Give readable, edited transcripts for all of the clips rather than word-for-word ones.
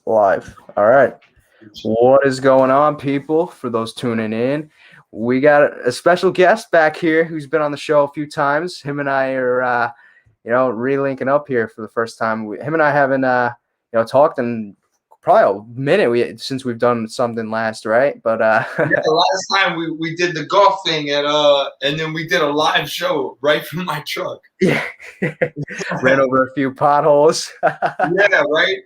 Live. All right. What is going on, people? For those tuning in, we got a special guest back here who's been on the show a few times. Him and I are, re-linking up here for the first time. Him and I haven't, talked in probably a minute since we've done something last, right? But the last time we did the golf thing and then we did a live show right from my truck. Yeah, ran over a few potholes. Yeah, right.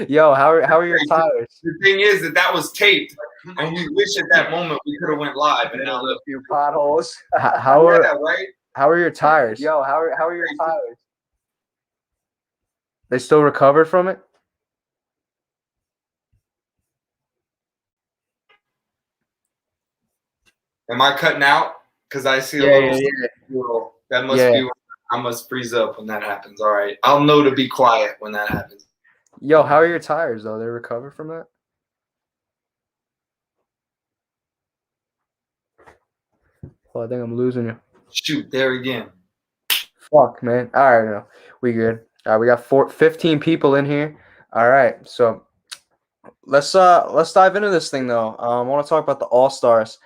Yo, how are your tires? The thing is that was taped, and we wish at that moment we could have went live. And now a few potholes. How are your tires? Yo, how are your tires? They still recovered from it? Am I cutting out? Because I see a little. That must be when I must freeze up when that happens. All right, I'll know to be quiet when that happens. Yo, how are your tires though? They recovered from that? Well, I think I'm losing you. Shoot, there again. Fuck, man. All right, no, we good. All right, we got 15 people in here. All right, so let's dive into this thing though. I want to talk about the All-Stars.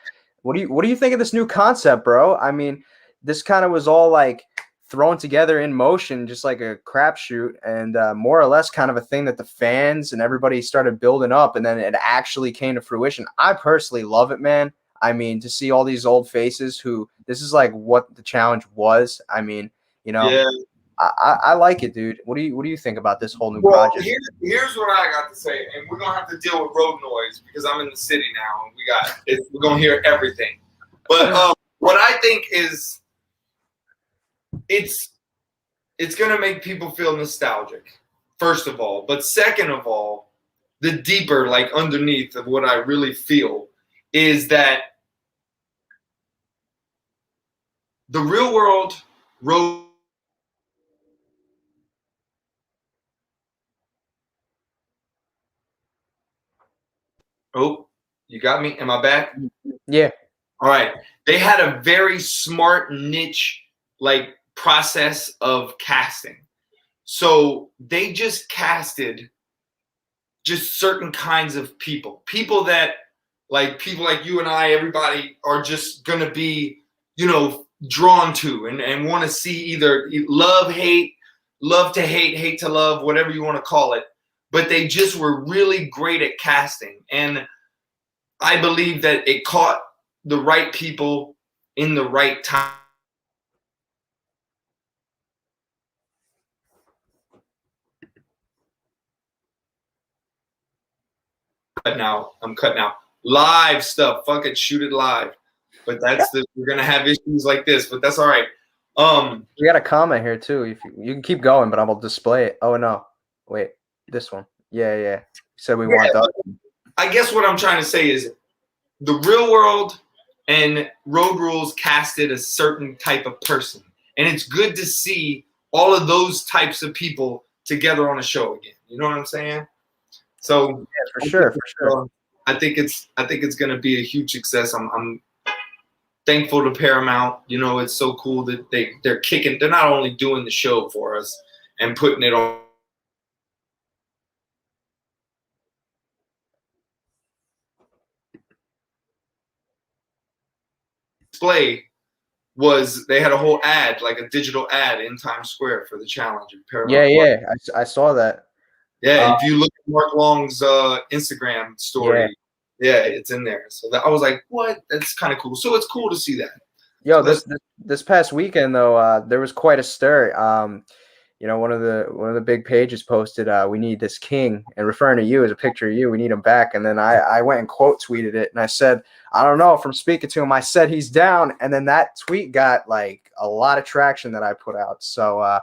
What do you think of this new concept, bro? I mean, this kind of was all like thrown together in motion, just like a crapshoot, and more or less kind of a thing that the fans and everybody started building up, and then it actually came to fruition. I personally love it, man. I mean, to see all these old faces who this is like what the challenge was. I mean, I like it, dude. What do you think about this whole new project? Here's what I got to say, and we're gonna have to deal with road noise because I'm in the city now, and we're gonna hear everything. But what I think is, it's gonna make people feel nostalgic, first of all. But second of all, the deeper, like underneath of what I really feel is that the real world road. Oh, you got me? Am I back? Yeah. All right. They had a very smart niche like process of casting. So they just casted just certain kinds of people that people like you and I, everybody are just going to be, drawn to and want to see either love, hate, love to hate, hate to love, whatever you want to call it. But they just were really great at casting. And I believe that it caught the right people in the right time. I'm cutting out live stuff. Fuck it, shoot it live. But we're gonna have issues like this, but that's all right. We got a comment here too. If you can keep going, but I'm gonna display it. Oh no, wait, this one. Yeah. Said we want that. I guess what I'm trying to say is the real world and road rules casted a certain type of person, and it's good to see all of those types of people together on a show again. You know what I'm saying? So yeah, for sure. I think it's going to be a huge success. I'm thankful to Paramount. It's so cool that they're kicking. They're not only doing the show for us and putting it on display. They had a whole ad, like a digital ad in Times Square for the challenge. Yeah, I saw that. Yeah, if you look at Mark Long's Instagram story, it's in there. So I was like, what? That's kind of cool. So it's cool to see that. Yo, so this past weekend though, there was quite a stir. One of the big pages posted, "We need this king," and referring to you as a picture of you. We need him back. And then I went and quote tweeted it, and I said, I don't know. From speaking to him, I said he's down, and then that tweet got like a lot of traction that I put out. So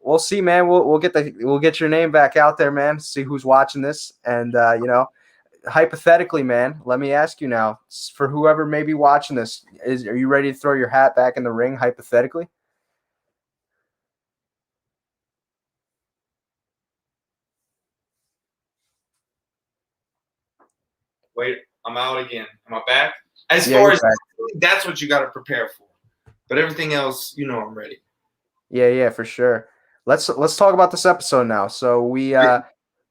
we'll see, man. We'll get your name back out there, man. See who's watching this, and hypothetically, man, let me ask you now, for whoever may be watching this, are you ready to throw your hat back in the ring, hypothetically? Wait, I'm out again. Am I back? As far as that's what you got to prepare for, but everything else, I'm ready. Yeah, for sure. Let's talk about this episode now. So we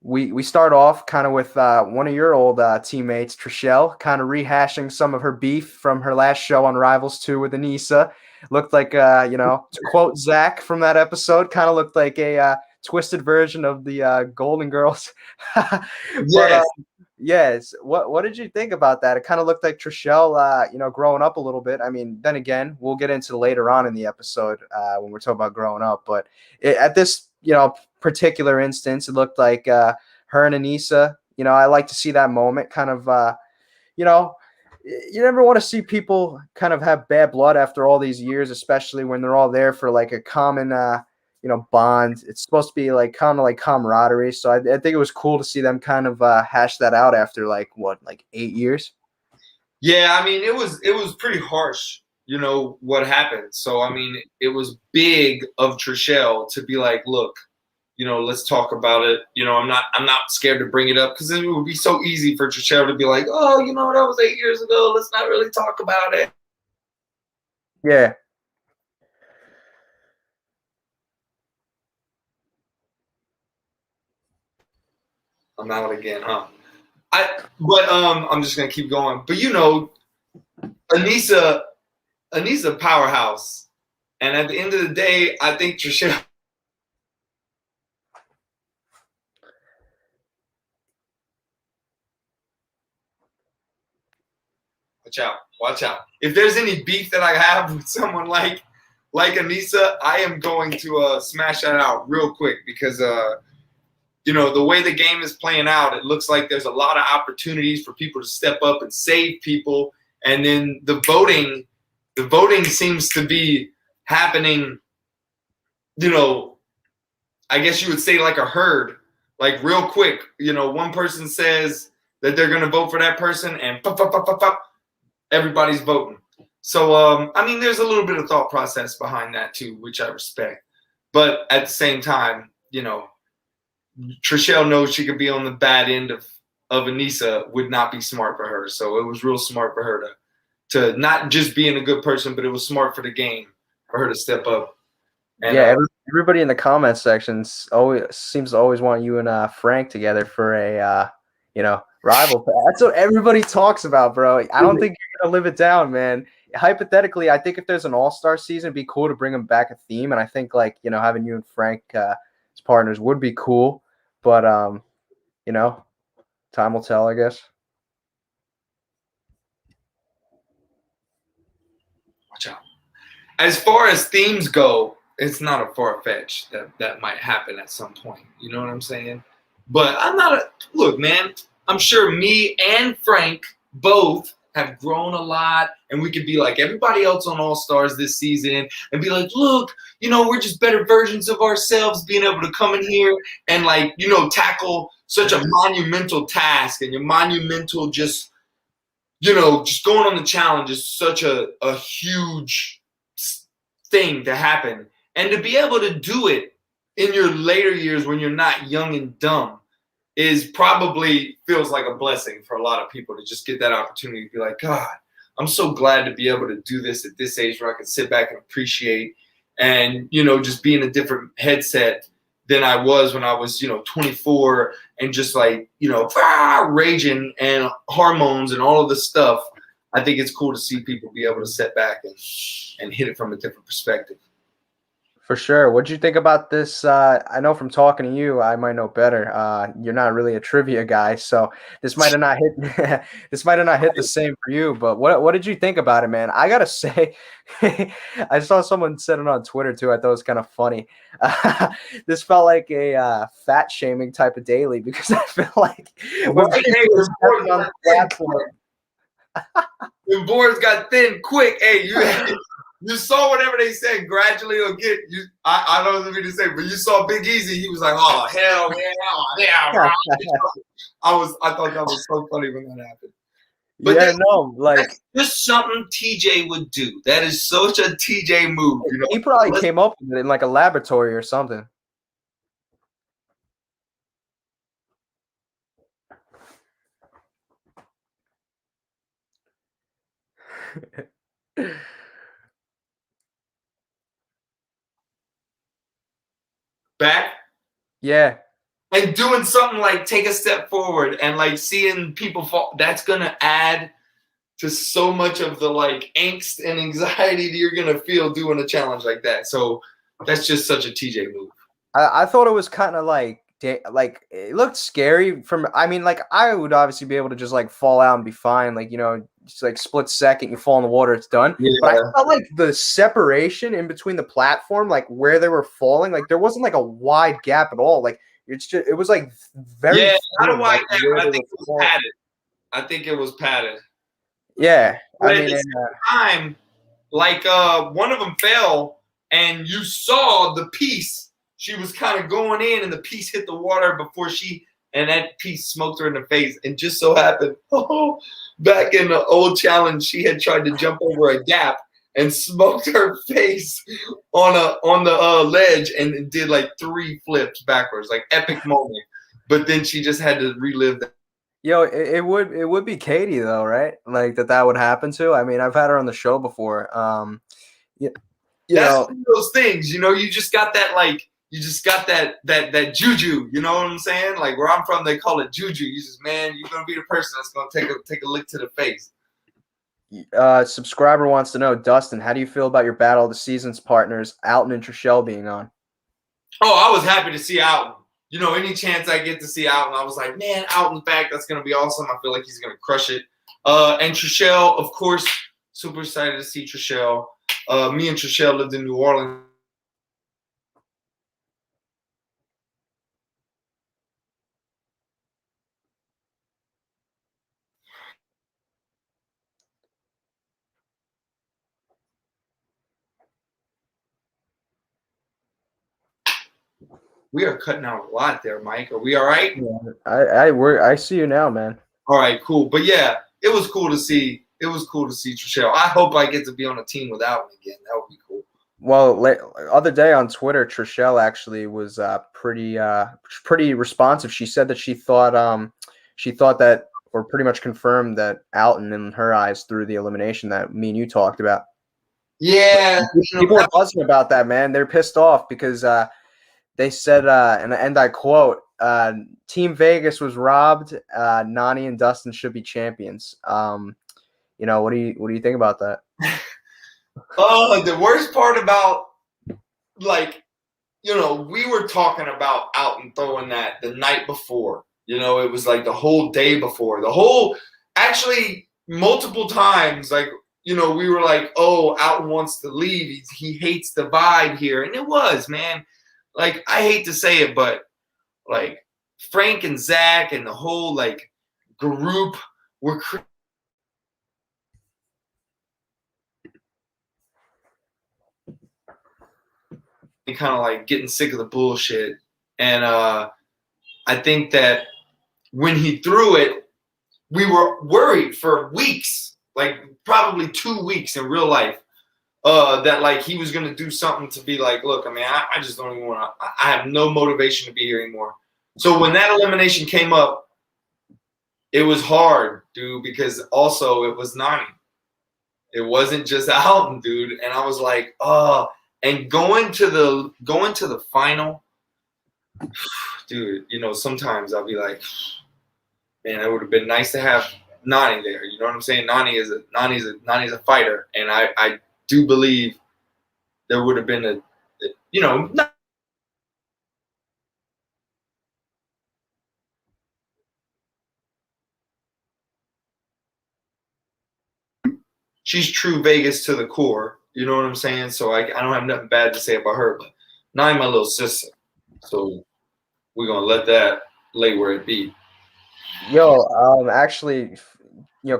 we start off kind of with one of your old teammates, Trishelle, kind of rehashing some of her beef from her last show on Rivals 2 with Anissa. Looked like, to quote Zach from that episode, kind of looked like a twisted version of the Golden Girls. But Yes. yes, what did you think about that? It kind of looked like Trishelle, growing up a little bit. I mean, then again, we'll get into later on in the episode when we're talking about growing up. But at this, particular instance, it looked like her and Anissa. I like to see that moment kind of, you know, you never want to see people kind of have bad blood after all these years, especially when they're all there for like a common, bond. It's supposed to be like kind of like camaraderie. So I think it was cool to see them kind of hash that out after like 8 years. Yeah, I mean, it was pretty harsh, what happened. So I mean, it was big of Trishelle to be like, look, let's talk about it. I'm not scared to bring it up because it would be so easy for Trishelle to be like, oh, that was 8 years ago. Let's not really talk about it. Yeah. I'm out again, huh? I'm just gonna keep going. But Anissa powerhouse, and at the end of the day, I think Trishelle. Watch out. If there's any beef that I have with someone like Anissa, I am going to smash that out real quick because the way the game is playing out, it looks like there's a lot of opportunities for people to step up and save people, and then the voting seems to be happening. I guess you would say like a herd, like real quick. One person says that they're going to vote for that person, and pop, pop, pop, pop, pop, everybody's voting. So, I mean, there's a little bit of thought process behind that too, which I respect. But at the same time, Trishelle knows she could be on the bad end of Anissa, would not be smart for her. So it was real smart for her to not just being a good person, but it was smart for the game for her to step up. And, yeah, everybody in the comment sections always seems to always want you and Frank together for a rival. That's what everybody talks about, bro. I don't think you're gonna live it down, man. Hypothetically, I think if there's an all-star season, it'd be cool to bring them back a theme, and I think having you and Frank as partners would be cool. But time will tell, I guess. watch out. As far as themes go, it's not a far fetch that might happen at some point. You know what I'm saying? But I'm not look, man. I'm sure me and Frank both have grown a lot, and we could be like everybody else on All Stars this season and be like, look, we're just better versions of ourselves, being able to come in here and tackle such a monumental task and your monumental just going on the challenge is such a huge thing to happen. And to be able to do it in your later years when you're not young and dumb is probably feels like a blessing for a lot of people to just get that opportunity to be like, God, I'm so glad to be able to do this at this age where I can sit back and appreciate and, just be in a different headset than I was when I was, 24 and just raging and hormones and all of this stuff. I think it's cool to see people be able to sit back and hit it from a different perspective. For sure. What'd you think about this? I know from talking to you, I might know better. You're not really a trivia guy, so this might have not hit. This might have not hit the same for you. But what did you think about it, man? I gotta say, I saw someone said it on Twitter too. I thought it was kind of funny. This felt like a fat shaming type of daily because I feel like when people are on the platform. When boards got thin quick, hey, you saw whatever they said gradually or get you. I don't know what to say, but you saw Big Easy. He was like, "Oh hell yeah, right." I thought that was so funny when that happened. But yeah, no, like that's just something TJ would do. That is such a TJ move. He probably came up with it in like a laboratory or something. Back? Yeah. and doing something like take a step forward and like seeing people fall, that's gonna add to so much of the like angst and anxiety that you're gonna feel doing a challenge like that. So that's just such a TJ move. I thought it was kind of like it looked scary from. I mean, like I would obviously be able to just like fall out and be fine. Like just like split second, you fall in the water, it's done. But I Yeah. felt like the separation in between the platform, like where they were falling, like there wasn't like a wide gap at all. Like it was like very Yeah, not a thin, wide like gap, where but they I think were it was falling. padded. I think it was padded. Yeah, I But at mean, the and, same time, like one of them fell, and you saw the piece. She was kind of going in, and the piece hit the water before and that piece smoked her in the face. And just so happened, back in the old challenge, she had tried to jump over a gap and smoked her face on the ledge and did like 3 flips backwards, like epic moment. But then she just had to relive that. it would be Katie though, right? Like that would happen to. I mean, I've had her on the show before. You, you That's know, one of those things, you just got that like you just got that juju, you know what I'm saying? Like where I'm from, they call it juju. You just, man, you're gonna be the person that's gonna take a lick to the face. subscriber wants to know, Dustin, how do you feel about your battle of the seasons partners, Alton and Trishelle, being on? Oh, I was happy to see Alton. Any chance I get to see Alton, I was like, man, Alton's back. That's gonna be awesome. I feel like he's gonna crush it. And Trishelle, of course, super excited to see Trishelle. Me and Trishelle lived in New Orleans. We are cutting out a lot there, Mike. Are we all right? Yeah, I see you now, man. All right, cool. But yeah, it was cool to see. It was cool to see Trishelle. I hope I get to be on a team with Alton again. That would be cool. Well, other day on Twitter, Trishelle actually was pretty responsive. She said that she thought that, or pretty much confirmed that Alton, in her eyes, through the elimination that me and you talked about. Yeah, People are buzzing about that, man. They're pissed off because they said, and I quote, Team Vegas was robbed. Nani and Dustin should be champions. What do you think about that? oh, the worst part about like, we were talking about Alton throwing that the night before. It was like the whole day before. Actually, multiple times, like, we were like, oh, Alton wants to leave. He hates the vibe here. And it was, man. Like, I hate to say it, but like Frank and Zach and the whole like group were kind of like getting sick of the bullshit. And I think that when he threw it, we were worried for weeks, like probably 2 weeks in real life, that like he was gonna do something to be like, look, I mean, I just don't even want to. I have no motivation to be here anymore. So when that elimination came up, it was hard, dude, because also it was Nani. It wasn't just Alton, dude. And I was like, oh, and going to the final, dude, sometimes I'll be like, man, it would have been nice to have Nani there. You know what I'm saying? Nani's a fighter, and I do believe there would have been not, she's true Vegas to the core. You know what I'm saying? So I don't have nothing bad to say about her, but Nani, my little sister. So we're gonna let that lay where it be. Actually,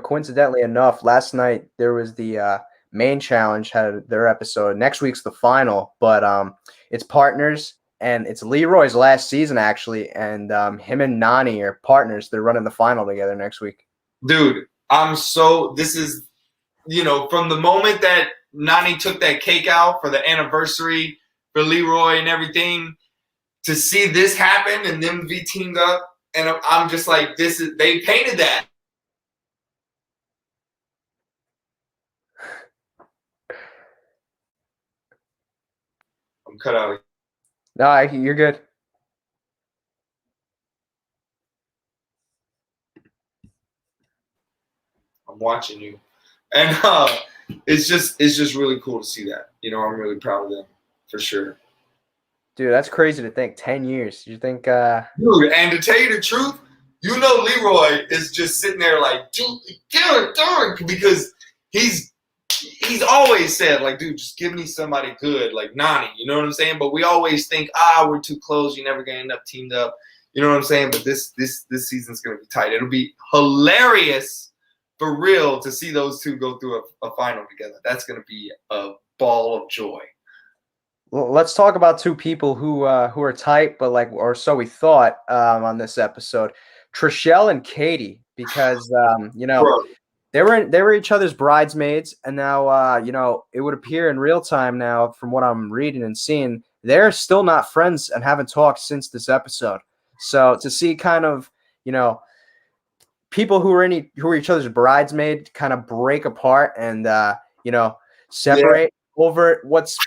coincidentally enough, last night there was the main challenge had their episode. Next week's the final, but it's partners and it's Leroy's last season actually, and him and Nani are partners. They're running the final together next week. Dude, this is, from the moment that Nani took that cake out for the anniversary for Leroy and everything, to see this happen and them be teamed up, and I'm just like, they painted that. I'm cut out. No, you're good. watching you. And it's just really cool to see that. You know, I'm really proud of them for sure. Dude, that's crazy to think. 10 years. You think Dude, and to tell you the truth, you know Leroy is just sitting there like, dude, because he's always said, like, dude, just give me somebody good, like Nani, you know what I'm saying? But we always think, we're too close, you're never gonna end up teamed up. You know what I'm saying? But this season's gonna be tight. It'll be hilarious for real to see those two go through a final together. That's gonna be a ball of joy. Well, let's talk about two people who are tight, but like, or so we thought on this episode, Trishelle and Katie, because you know, Bro. they were each other's bridesmaids, and now you know, it would appear in real time now, from what I'm reading and seeing, they're still not friends and haven't talked since this episode. So to see kind of, you know, people who are each other's bridesmaid kind of break apart and you know, separate over what's,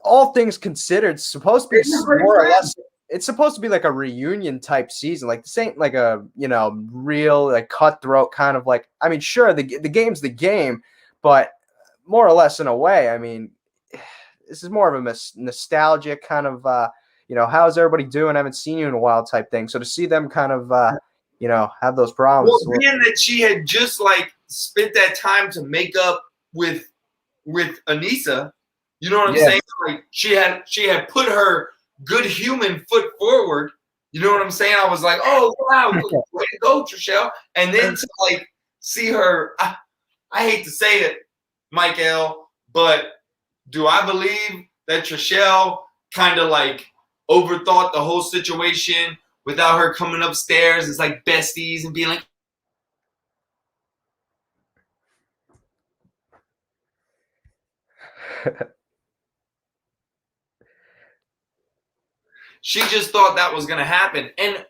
all things considered, supposed to be more or less. It's supposed to be like a reunion type season. Like this ain't like a, you know, real like cutthroat kind of like. I mean, sure, the game's the game, but more or less in a way. I mean, this is more of a nostalgic kind of, you know, how's everybody doing? I haven't seen you in a while type thing. So to see them kind of, you know, have those problems. Well, being that she had just like spent that time to make up with Anissa. You know what I'm saying? Like she had put her good human foot forward. You know what I'm saying? I was like, oh wow, way to go, Trishelle. And then to like see her, I hate to say it, Michael, but do I believe that Trishelle kind of like overthought the whole situation without her coming upstairs as like besties and being like, she just thought that was going to happen. And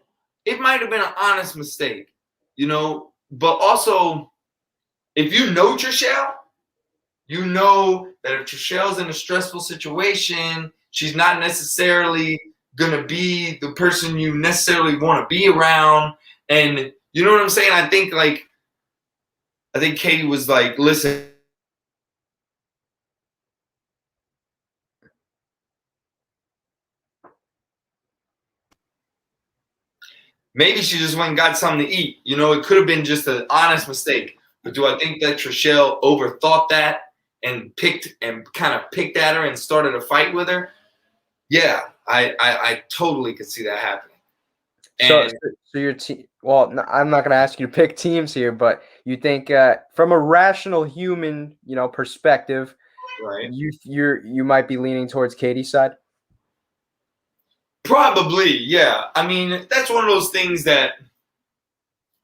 it might have been an honest mistake, you know, but also if you know Trishelle, you know that if Trishelle's in a stressful situation, she's not necessarily going to be the person you necessarily want to be around. And you know what I'm saying? I think Katie was like, listen, maybe she just went and got something to eat. You know, it could have been just an honest mistake. But do I think that Trishelle overthought that and kind of picked at her and started a fight with her? Yeah, I totally could see that happening. So your team. Well, I'm not going to ask you to pick teams here, but you think from a rational human, you know, perspective, right? You might be leaning towards Katie's side. Probably, yeah. I mean, that's one of those things that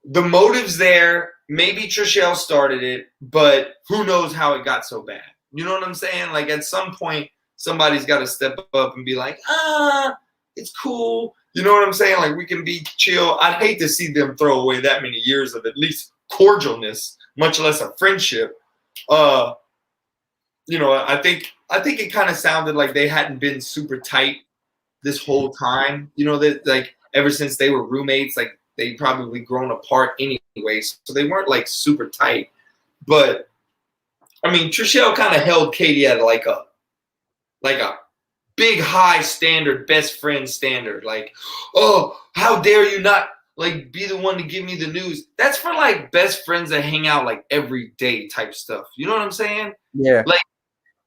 the motive's there. Maybe Trishelle started it, but who knows how it got so bad. You know what I'm saying? Like at some point, somebody's got to step up and be like, it's cool. You know what I'm saying? Like we can be chill. I'd hate to see them throw away that many years of at least cordialness, much less a friendship. You know, I think it kind of sounded like they hadn't been super tight this whole time. You know, that like ever since they were roommates, like they probably grown apart anyway, so they weren't like super tight. But I mean, Trishelle kind of held Katie at like a big high standard, best friend standard. Like, oh, how dare you not like be the one to give me the news? That's for like best friends that hang out like every day type stuff. You know what I'm saying? Yeah. Like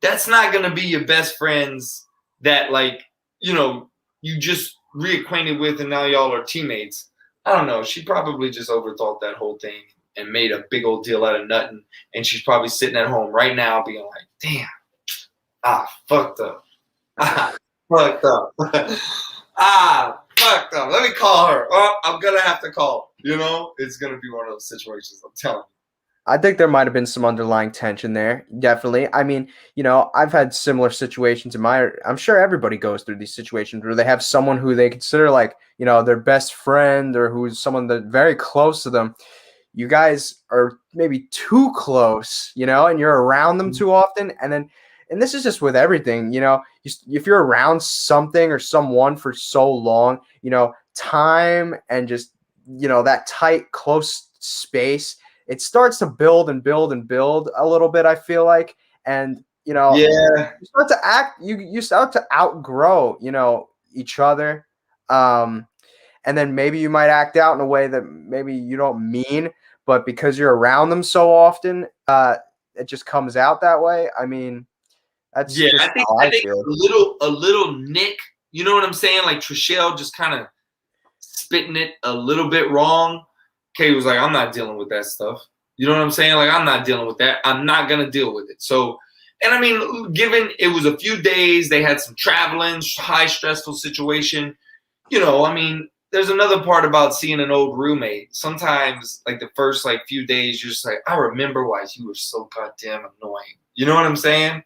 that's not gonna be your best friends that like, you know, you just reacquainted with and now y'all are teammates. I don't know. She probably just overthought that whole thing and made a big old deal out of nothing. And she's probably sitting at home right now being like, damn, fucked up. Fucked up. Fucked up. Let me call her. Oh, I'm going to have to call. You know, it's going to be one of those situations. I'm telling you. I think there might have been some underlying tension there. Definitely. I mean, you know, I've had similar situations I'm sure everybody goes through these situations where they have someone who they consider like, you know, their best friend or who's someone that's very close to them. You guys are maybe too close, you know, and you're around them too often. And this is just with everything, you know, if you're around something or someone for so long, you know, time and just, you know, that tight, close space, it starts to build and build and build a little bit, I feel like. And, you know, Yeah. you start to outgrow, you know, each other. And then maybe you might act out in a way that maybe you don't mean, but because you're around them so often, it just comes out that way. I mean, that's Yeah, just how I I think feel. a little nick, you know what I'm saying? Like Trishelle just kind of spitting it a little bit wrong. Katie was like, I'm not dealing with that stuff. You know what I'm saying? Like, I'm not dealing with that. I'm not gonna deal with it. So, and I mean, given it was a few days, they had some traveling, high stressful situation. You know, I mean, there's another part about seeing an old roommate. Sometimes, like the first like few days, you're just like, I remember why you were so goddamn annoying. You know what I'm saying?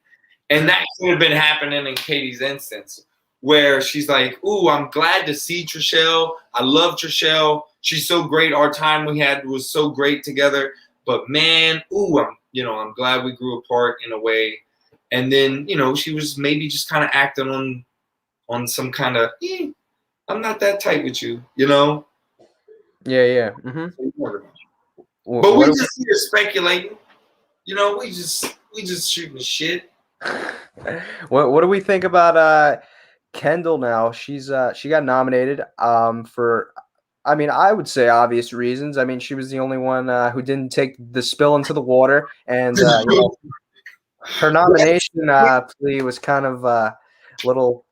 And that could have been happening in Katie's instance, where she's like, ooh, I'm glad to see Trishelle. I love Trishelle. She's so great. Our time we had was so great together. But man, ooh, I'm glad we grew apart in a way. And then, you know, she was maybe just kind of acting on some kind of, I'm not that tight with you, you know? Yeah. Mm-hmm. But we What just here speculating. You know, we just shooting shit. what do we think about Kendall now? She got nominated for, I mean, I would say obvious reasons. I mean, she was the only one who didn't take the spill into the water, and you know, her nomination plea was kind of little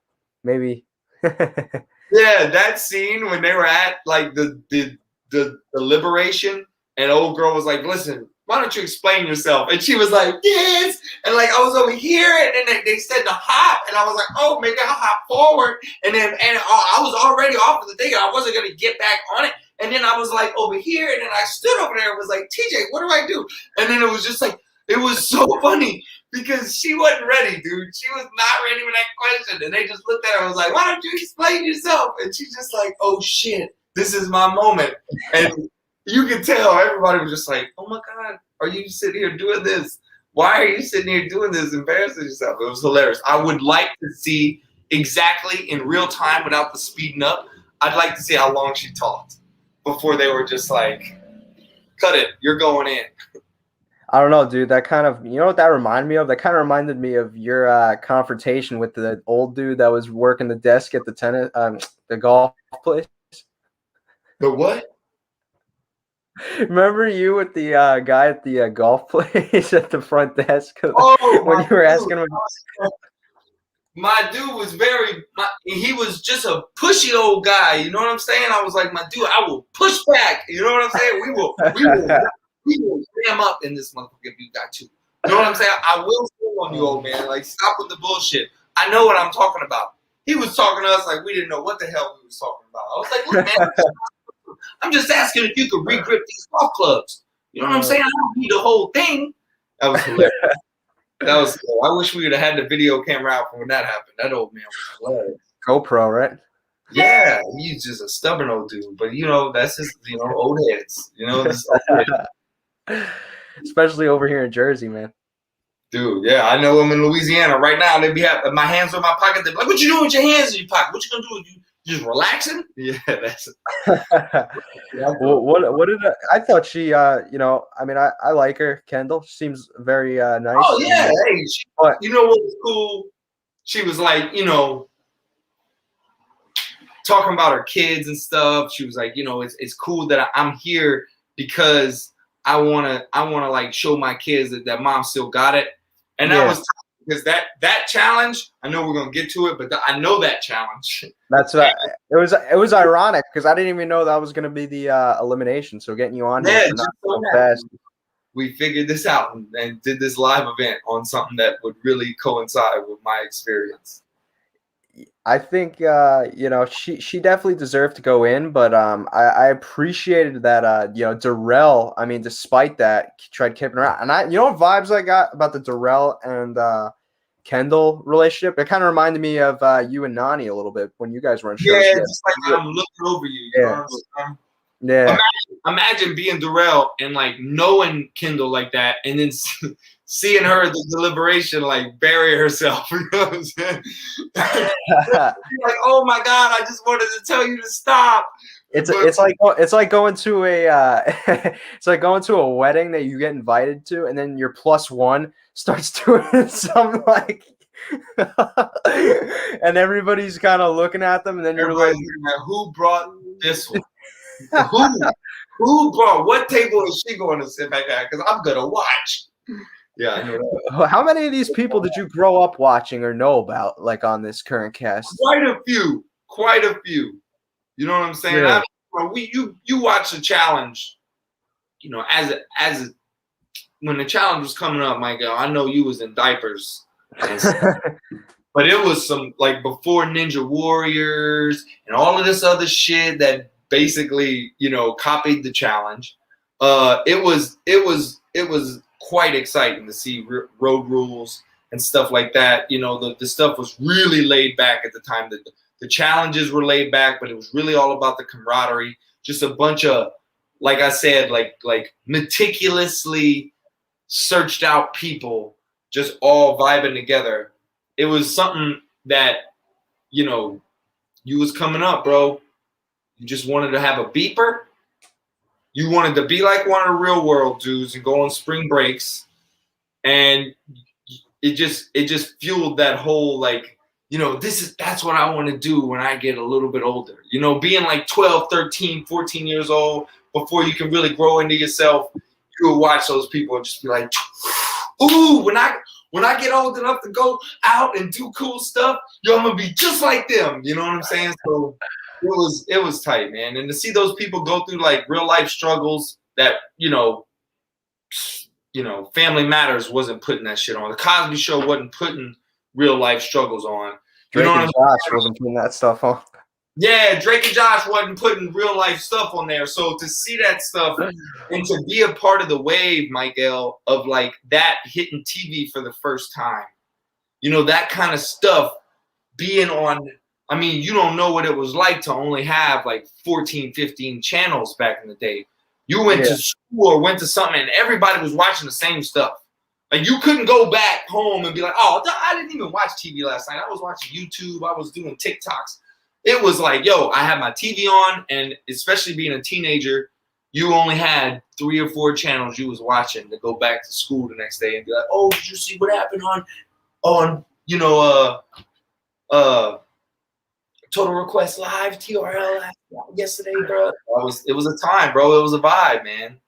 maybe. Yeah, that scene when they were at like the liberation, and old girl was like, "Listen, why don't you explain yourself?" And she was like, "Yes." And like I was over here, and then they said to hop, and I was like, "Oh, maybe I'll hop forward." And then I was already off of the thing. I wasn't gonna get back on it. And then I was like over here, and then I stood over there and was like, "TJ, what do I do?" And then it was just like it was so funny. Because she wasn't ready, dude. She was not ready for that question. And they just looked at her and was like, why don't you explain yourself? And she's just like, oh shit, this is my moment. And you could tell everybody was just like, oh my God, are you sitting here doing this? Why are you sitting here doing this, embarrassing yourself? It was hilarious. I would like to see exactly in real time without the speeding up. I'd like to see how long she talked before they were just like, cut it, you're going in. I don't know, dude. That kind of, you know what that reminded me of? That kind of reminded me of your confrontation with the old dude that was working the desk at the golf place. The what? Remember you with the guy at the golf place at the front desk Oh, when you were asking him? My dude was he was just a pushy old guy. You know what I'm saying? I was like, my dude, I will push back. You know what I'm saying? We will jam up in this motherfucker if you got to. You know what I'm saying? I will swing on you, old man. Like, stop with the bullshit. I know what I'm talking about. He was talking to us like we didn't know what the hell we was talking about. I was like, look, man, I'm just asking if you could regrip these golf clubs. You know what I'm saying? I don't need the whole thing. That was hilarious. That was cool. I wish we would have had the video camera out for when that happened. That old man was hilarious. GoPro, right? Yeah, he's just a stubborn old dude. But, you know, that's just, you know, old heads. You know, this old head. Especially over here in Jersey, man. Dude, yeah, I know him in Louisiana right now. They be having my hands in my pocket. They're like, "What you doing with your hands in your pocket? What you gonna do? You just relaxing?" Yeah, that's it. Well, what did I thought she? You know, I mean, I like her. Kendall seems very nice. Oh yeah, hey, you know what was cool? She was like, you know, talking about her kids and stuff. She was like, you know, it's cool that I'm here because I wanna like show my kids that mom still got it. And that was because that challenge, I know we're gonna get to it, but I know that challenge. That's what it was ironic because I didn't even know that was gonna be the elimination. So getting you on here for not so fast. We figured this out and did this live event on something that would really coincide with my experience. I think you know, she definitely deserved to go in, but I appreciated that you know, Darrell, I mean, despite that, tried keeping her out. And you know what vibes I got about the Darrell and Kendall relationship? It kind of reminded me of you and Nani a little bit when you guys were on shows. Yeah, just like I'm looking over you. You know what I'm saying? Yeah. Imagine being Darrell and like knowing Kendall like that, and then seeing her at the deliberation like bury herself. You know what I'm saying? Like, oh my God, I just wanted to tell you to stop. It's like going to a it's like going to a wedding that you get invited to, and then your plus one starts doing some like, and everybody's kind of looking at them, and then you're like, who brought this one? Who brought? What table is she going to sit back at? Because I'm gonna watch. Yeah. How many of these people did you grow up watching or know about, like on this current cast? Quite a few. You know what I'm saying? Yeah. You watch the challenge. You know, as when the challenge was coming up, Michael, I know you was in diapers. But it was some like before Ninja Warriors and all of this other shit that basically, you know, copied the challenge. It was quite exciting to see road rules and stuff like that. You know, the stuff was really laid back at the time. The challenges were laid back, but it was really all about the camaraderie. Just a bunch of, like I said, like meticulously searched out people just all vibing together. It was something that, you know, you was coming up, bro. You just wanted to have a beeper. You wanted to be like one of the real world dudes and go on spring breaks. And it just fueled that whole, like, you know, that's what I want to do when I get a little bit older. You know, being like 12, 13, 14 years old before you can really grow into yourself, you would watch those people and just be like, ooh, when I get old enough to go out and do cool stuff, yo, I'm gonna be just like them. You know what I'm saying? So it was tight, man. And to see those people go through like real life struggles that, you know, Family Matters wasn't putting that shit on. The Cosby Show wasn't putting real life struggles on. Drake and Josh wasn't putting that stuff on. Yeah, Drake and Josh wasn't putting real life stuff on there. So to see that stuff and to be a part of the wave, Michael, of like that hitting TV for the first time, you know, that kind of stuff being on, I mean, you don't know what it was like to only have like 14, 15 channels back in the day. You went to school or went to something and everybody was watching the same stuff. Like you couldn't go back home and be like, oh, I didn't even watch TV last night. I was watching YouTube. I was doing TikToks. It was like, yo, I had my TV on, and especially being a teenager, you only had 3 or 4 channels you was watching to go back to school the next day and be like, oh, did you see what happened on you know, Total Request Live, TRL yesterday, bro? It was a time, bro. It was a vibe, man.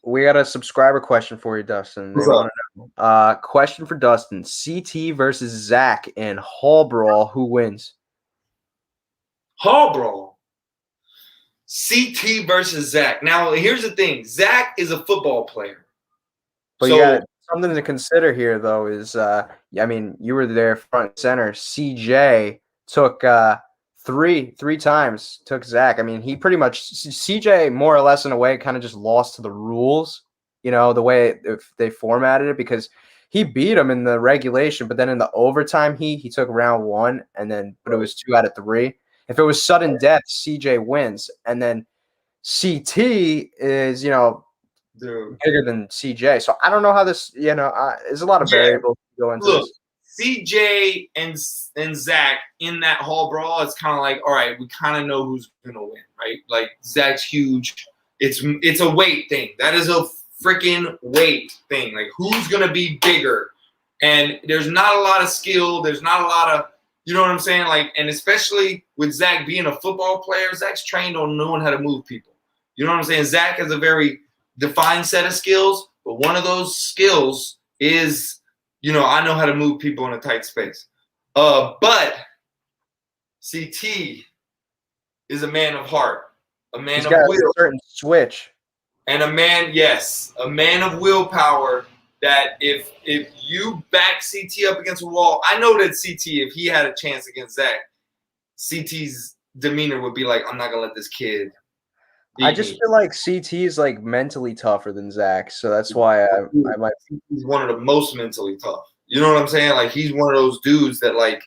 We got a subscriber question for you, Dustin. They want to know. Question for Dustin: CT versus Zach in Hall Brawl. Who wins? Hall Brawl. CT versus Zach. Now, here's the thing. Zach is a football player. But so, you got something to consider here, though, is, I mean, you were there front and center. CJ took three times, took Zach. I mean, he pretty much, CJ, more or less in a way, kind of just lost to the rules, you know, the way they formatted it, because he beat him in the regulation, but then in the overtime, he took round 1, but it was 2 out of 3. If it was sudden death, CJ wins. And then CT is, you know, bigger than CJ. So I don't know how this, you know, there's a lot of variables to go into this. CJ and Zach in that Hall Brawl, it's kind of like, all right, we kind of know who's going to win, right? Like, Zach's huge. It's a weight thing. That is a freaking weight thing. Like, who's going to be bigger? And there's not a lot of skill. There's not a lot of, you know what I'm saying? Like, and especially with Zach being a football player, Zach's trained on knowing how to move people. You know what I'm saying? Zach has a very defined set of skills, but one of those skills is, you know, I know how to move people in a tight space. But CT is a man of heart, a man He's of got will, a certain switch, and a man of willpower. That if you back CT up against a wall, I know that CT, if he had a chance against Zach, CT's demeanor would be like, I'm not gonna let this kid. I just feel like CT is like mentally tougher than Zach, so that's why I might. He's one of the most mentally tough. You know what I'm saying? Like, he's one of those dudes that, like,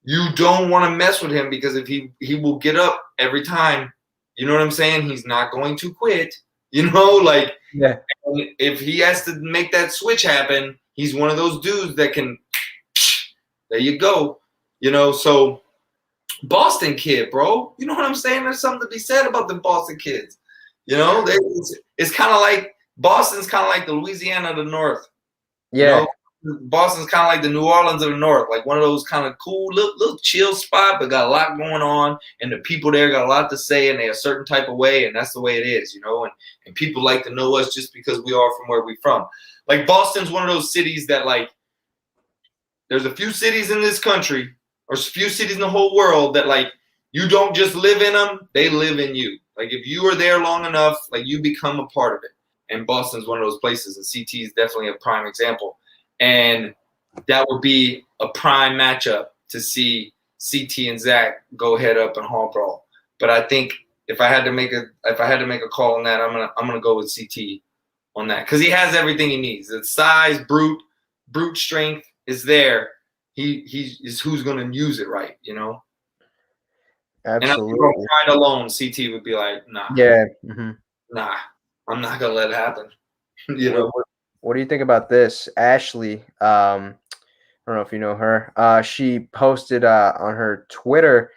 you don't want to mess with him, because if he will get up every time. You know what I'm saying? He's not going to quit. You know, like, yeah. If he has to make that switch happen, he's one of those dudes that can. There you go. You know, so Boston kid, bro. You know what I'm saying? There's something to be said about the Boston kids. You know, it's kind of like Boston's kind of like the Louisiana of the North. You Yeah, know, Boston's kind of like the New Orleans of the North, like one of those kind of cool little chill spot, but got a lot going on, and the people there got a lot to say, and they're a certain type of way, and that's the way it is, you know. And people like to know us just because we are from where we're from. Like Boston's one of those cities that like there's a few cities in this country or a few cities in the whole world that like you don't just live in them, they live in you. Like if you are there long enough, like you become a part of it. And Boston's one of those places, and CT is definitely a prime example. And that would be a prime matchup to see CT and Zach go head up and hall brawl. But I think if I had to make a call on that, I'm gonna go with CT on that because he has everything he needs. The size, brute strength is there. He is who's gonna use it right, you know. absolutely. And I think right alone, CT would be like, nah, Yeah. nah, I'm not gonna let it happen. You know. What do you think about this? Ashley, I don't know if you know her. She posted on her Twitter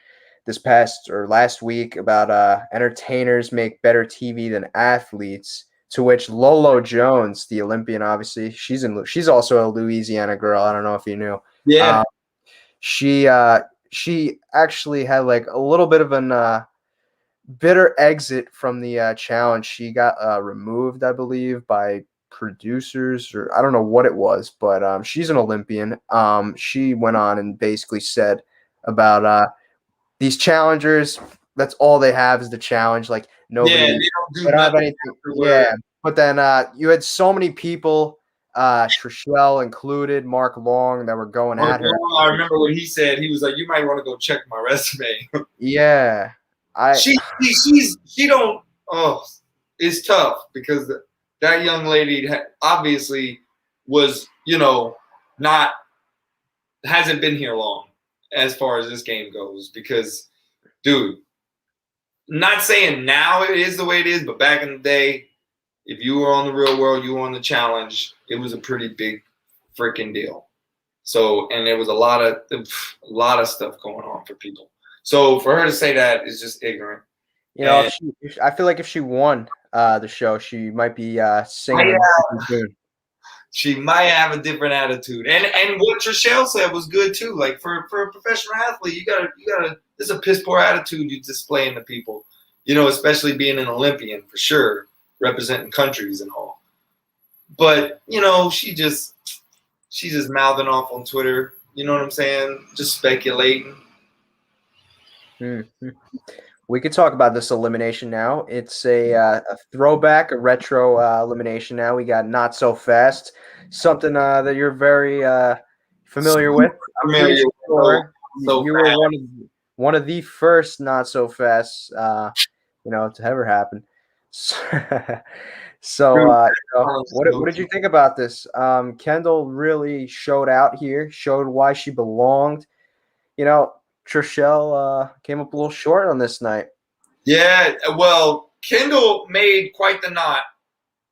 this past or last week about entertainers make better TV than athletes. To which Lolo Jones, the Olympian, obviously she's also a Louisiana girl. I don't know if you knew. Yeah. Um, she actually had like a little bit of an bitter exit from the challenge. She got removed, I believe, by producers, or I don't know what it was, but she's an Olympian. She went on and basically said about these challengers. That's all they have is the challenge. Like nobody, Yeah, they don't have anything. Yeah, but then you had so many people, Trishelle included, Mark Long, that were going at her. I remember what he said. He was like, "You might want to go check my resume." Yeah, she don't. Oh, it's tough because that young lady obviously was, you know, not hasn't been here long as far as this game goes. Because, dude, not saying now it is the way it is, but back in the day, if you were on the Real World, you were on the challenge, it was a pretty big freaking deal. So, and there was a lot of stuff going on for people. So for her to say that is just ignorant. You know, I feel like if she won the show, she might be singing. She might have a different attitude. And what Trishelle said was good too. Like for a professional athlete, you gotta there's a piss poor attitude you display to people. You know, especially being an Olympian for sure, representing countries and all. But, you know, she's just mouthing off on Twitter. You know what I'm saying? Just speculating. Mm-hmm. We could talk about this elimination now. It's a throwback, a retro elimination now. We got Not So Fast, something that you're very familiar with. I'm pretty sure you were one of the first Not So Fast, to ever happen. So, what did you think about this? Kendall really showed out here, showed why she belonged. You know, Trishelle came up a little short on this night. Yeah, well, Kendall made quite the knot.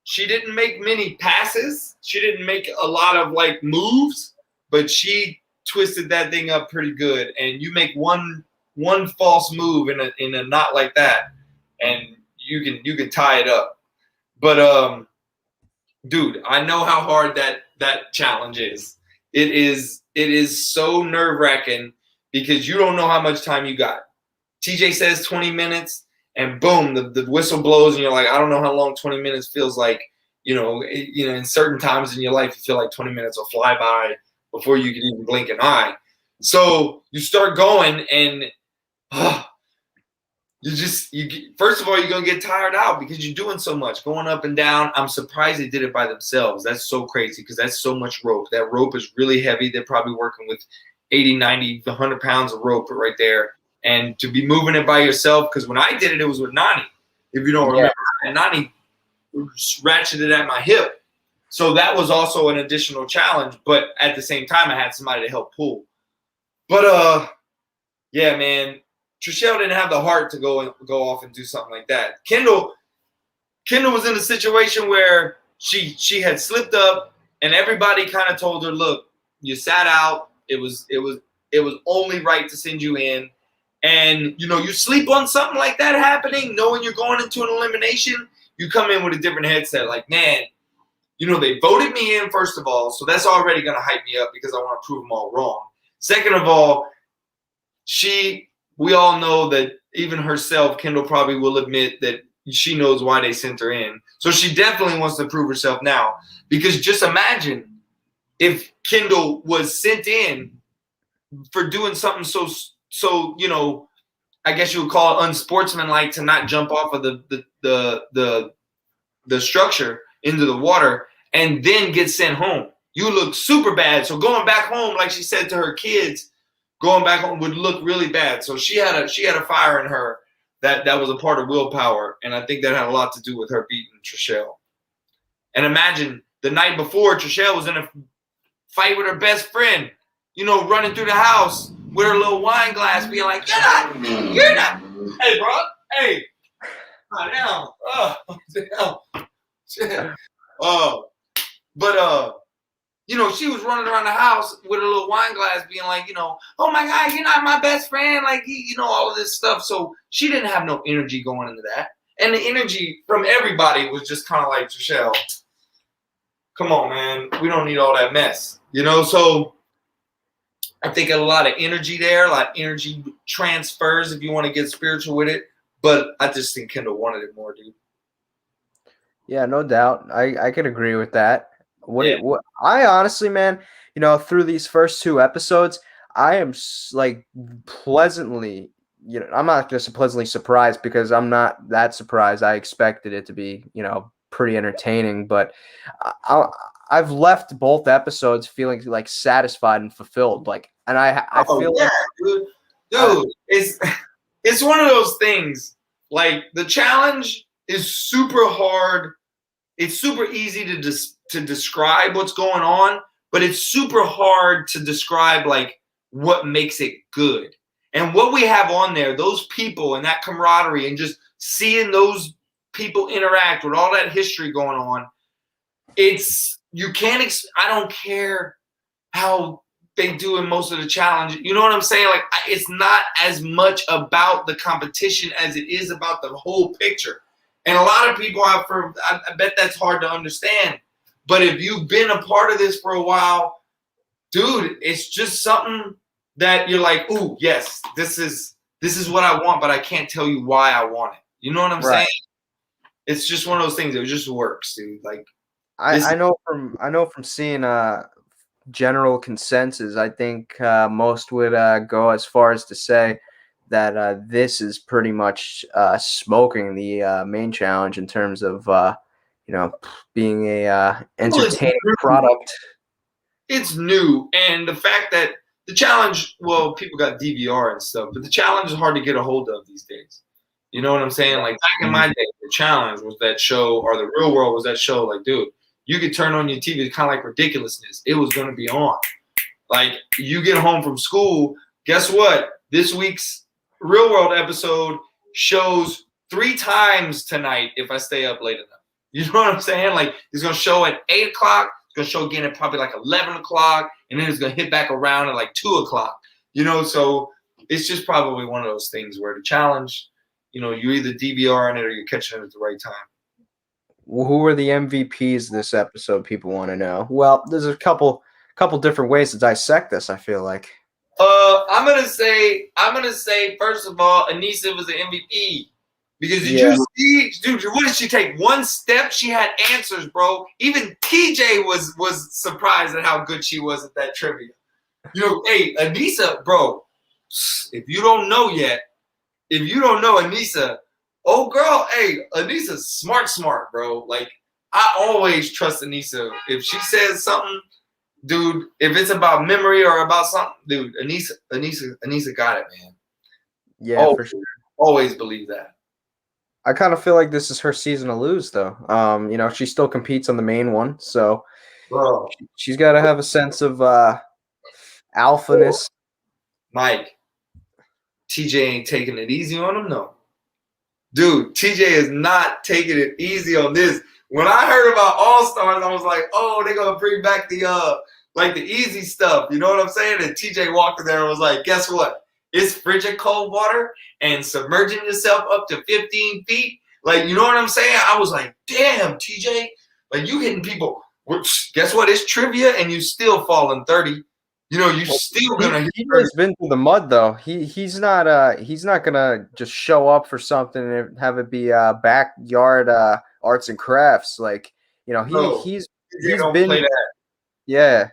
She didn't make many passes. She didn't make a lot of like moves, but she twisted that thing up pretty good. And you make one false move in a knot like that, and you can tie it up. But dude, I know how hard that challenge is. It is so nerve-wracking because you don't know how much time you got. TJ says 20 minutes, and boom, the whistle blows, and you're like, I don't know how long 20 minutes feels like. You know, in certain times in your life, you feel like 20 minutes will fly by before you can even blink an eye. So you start going, and first of all, you're gonna get tired out because you're doing so much, going up and down. I'm surprised they did it by themselves. That's so crazy because that's so much rope. That rope is really heavy. They're probably working with 80, 90, 100 pounds of rope right there. And to be moving it by yourself, because when I did it, it was with Nani. If you don't remember, and Nani ratcheted at my hip. So that was also an additional challenge. But at the same time, I had somebody to help pull. But yeah, man, Trishelle didn't have the heart to go off and do something like that. Kendall was in a situation where she had slipped up, and everybody kind of told her, "Look, you sat out. It was only right to send you in." And, you know, you sleep on something like that happening, knowing you're going into an elimination, you come in with a different headset. Like, man, you know, they voted me in, first of all, so that's already going to hype me up because I want to prove them all wrong. Second of all, we all know that even herself, Kendall probably will admit that she knows why they sent her in. So she definitely wants to prove herself now. Because just imagine if Kendall was sent in for doing something so you know, I guess you would call it unsportsmanlike to not jump off of the structure into the water and then get sent home. You look super bad. So going back home, like she said to her kids, going back home would look really bad. So she had a fire in her that was a part of willpower, and I think that had a lot to do with her beating Trishelle. And imagine the night before, Trishelle was in a fight with her best friend, you know, running through the house with her little wine glass, being like, you're not. Hey, bro, hey, calm down. But you know, she was running around the house with a little wine glass, being like, you know, oh my God, you're not my best friend, like, you know, all of this stuff. So she didn't have no energy going into that, and the energy from everybody was just kind of like, Trishelle, come on, man, we don't need all that mess, you know. So I think a lot of energy there, a lot of energy transfers if you want to get spiritual with it. But I just think Kendall wanted it more, dude. Yeah, no doubt. I can agree with that. What I honestly, man, you know, through these first 2 episodes, I am like pleasantly, you know, I'm not just pleasantly surprised because I'm not that surprised. I expected it to be, you know, pretty entertaining, but I've left both episodes feeling like satisfied and fulfilled. Like, and I feel like, dude, it's one of those things. Like, the challenge is super hard. It's super easy to describe what's going on, but it's super hard to describe like what makes it good. And what we have on there, those people and that camaraderie and just seeing those people interact with all that history going on, I don't care how they do in most of the challenge. You know what I'm saying? Like, it's not as much about the competition as it is about the whole picture. And a lot of people I bet that's hard to understand. But if you've been a part of this for a while, dude, it's just something that you're like, ooh, yes, this is what I want, but I can't tell you why I want it. You know what I'm saying? It's just one of those things. It just works, dude. Like, I know from seeing general consensus, I think most would go as far as to say that this is pretty much smoking the main challenge in terms of you know, being a entertaining product. It's new, and the fact that the challenge, well, people got DVR and stuff, but the challenge is hard to get a hold of these days. You know what I'm saying? Like, back in my day, the challenge was that show, or the real world was that show. Like, dude, you could turn on your TV, it's kind of like Ridiculousness. It was going to be on. Like, you get home from school, guess what? This week's Real World episode shows 3 times tonight if I stay up late enough. You know what I'm saying? Like, it's going to show at 8 o'clock. It's going to show again at probably like 11 o'clock. And then it's going to hit back around at like 2 o'clock. You know, so it's just probably one of those things where the challenge, you know, you either DVR on it or you're catching it at the right time. Well, who are the MVPs this episode? People want to know. Well, there's a couple different ways to dissect this, I feel like. I'm gonna say first of all, Anissa was the MVP. Because did you see, dude, what did she take? One step, she had answers, bro. Even TJ was surprised at how good she was at that trivia. You know, hey, Anissa, bro, if you don't know Anissa, oh girl, hey, Anissa's smart, bro. Like, I always trust Anissa. If she says something, dude, if it's about memory or about something, dude, Anissa got it, man. Yeah, for sure. Always believe that. I kind of feel like this is her season to lose, though. You know, she still competes on the main one, so she's got to have a sense of alphaness. Mike, TJ ain't taking it easy on him, no. Dude, TJ is not taking it easy on this. When I heard about All Stars, I was like, oh, they're gonna bring back the easy stuff. You know what I'm saying? And TJ walked in there and was like, guess what? it's frigid cold water and submerging yourself up to 15 feet. Like, you know what I'm saying? I was like, damn, TJ, like you hitting people. Guess what? It's trivia and you still falling 30. You know, you still gonna hit. He's been through the mud though. He's not gonna just show up for something and have it be backyard arts and crafts. Like, you know, he's don't been play that. Yeah.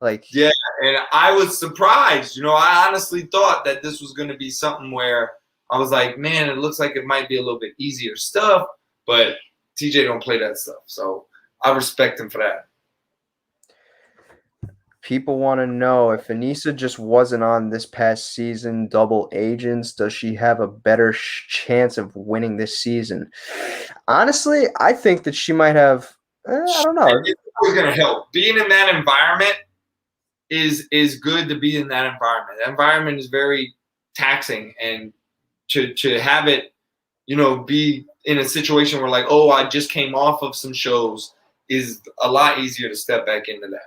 Like, yeah, and I was surprised. You know, I honestly thought that this was going to be something where I was like, man, it looks like it might be a little bit easier stuff, but TJ don't play that stuff. So I respect him for that. people want to know if Anissa just wasn't on this past season, double agents, does she have a better chance of winning this season? Honestly, I think that she might have. I don't know. It's always going to help. Being in that environment is good to be in that environment. That environment is very taxing, and to have it, you know, be in a situation where like, oh, I just came off of some shows is a lot easier to step back into that.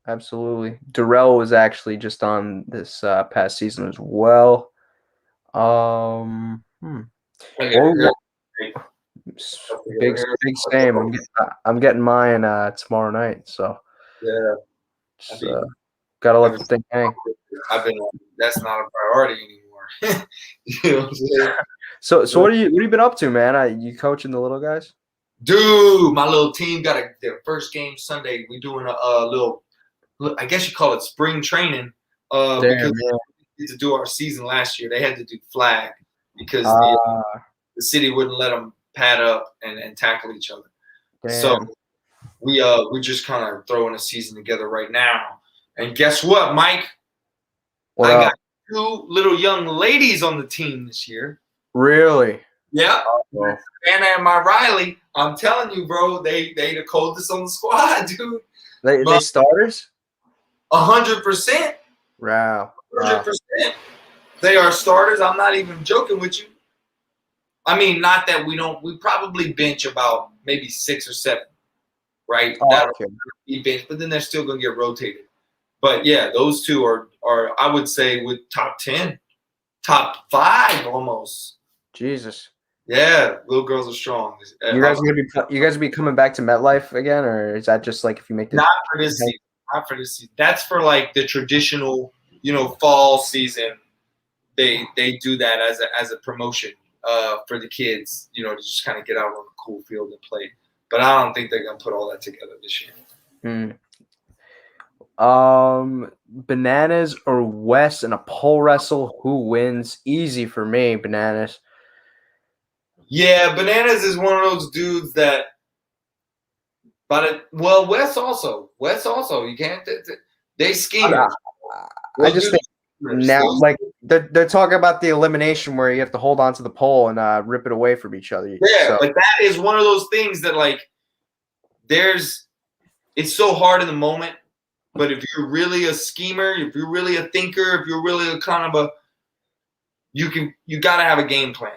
Absolutely. Darrell was actually just on this past season as well. Big same. I'm getting mine tomorrow night, so yeah. Just, gotta let the thing hang. I've been. That's not a priority anymore. You know what I'm saying? So what have you been up to, man? You coaching the little guys? Dude, my little team got their first game Sunday. We're doing a little, I guess you call it spring training. Because we had to do our season last year. They had to do flag because the city wouldn't let them pad up and tackle each other. Damn. So we're just kind of throwing a season together right now. And guess what, Mike? I got 2 little young ladies on the team this year. Really? Yeah. Anna and my Riley. I'm telling you, bro, they the coldest on the squad, dude. They starters? 100%. Wow. 100%. They are starters. I'm not even joking with you. I mean, not that we probably bench about maybe 6 or 7, right? That'll be bench, but then they're still gonna get rotated. But yeah, those 2 are I would say with top 10, top 5 almost. Jesus. Yeah, little girls are strong. You guys gonna be coming back to MetLife again, or is that just like if you make the not for this season? Not for this season. That's for like the traditional, you know, fall season. They do that as a promotion for the kids, you know, to just kind of get out on the cool field and play. But I don't think they're gonna put all that together this year. Bananas or Wes in a pole wrestle? Who wins? Easy for me, Bananas. Yeah, Bananas is one of those dudes that. But Wes also. You can't. They scheme. I just think now, like they're talking about the elimination where you have to hold on to the pole and rip it away from each other. Yeah, so. But that is one of those things that like, it's so hard in the moment. But if you're really a schemer, if you're really a thinker, if you're really a kind of you got to have a game plan.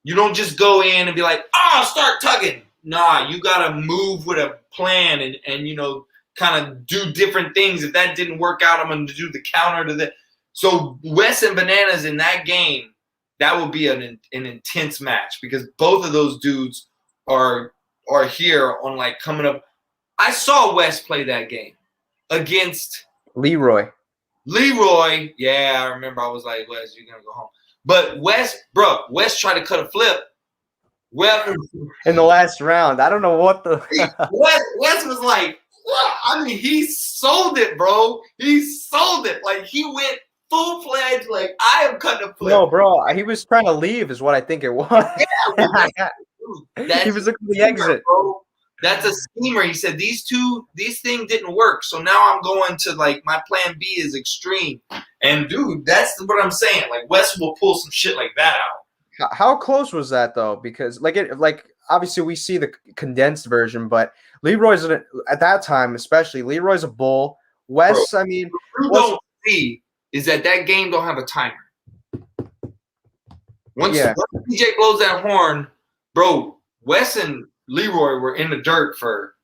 You don't just go in and be like, start tugging. Nah, you got to move with a plan and you know, kind of do different things. If that didn't work out, I'm going to do the counter to that. So Wes and Bananas in that game, that will be an intense match because both of those dudes are here on like coming up. I saw Wes play that game against Leroy. Yeah, I remember. I was like, Wes, you're going to go home. But Wes tried to cut a flip. Well, in the last round, I don't know what the Wes was like. What? I mean, he sold it, bro. He sold it. Like he went full fledged. Like I am cutting a flip. No, bro, he was trying to leave, is what I think it was. Yeah, he was looking for the exit. Bro. That's a schemer. He said these things didn't work, so now I'm going to like my plan B is extreme. And dude, that's what I'm saying. Like Wes will pull some shit like that out. How close was that though? Because like obviously we see the condensed version, but Leroy's at that time, especially Leroy's a bull. Wes, bro, I mean, what you don't see is that game don't have a timer. Once DJ blows that horn, bro, Wes and Leroy were in the dirt for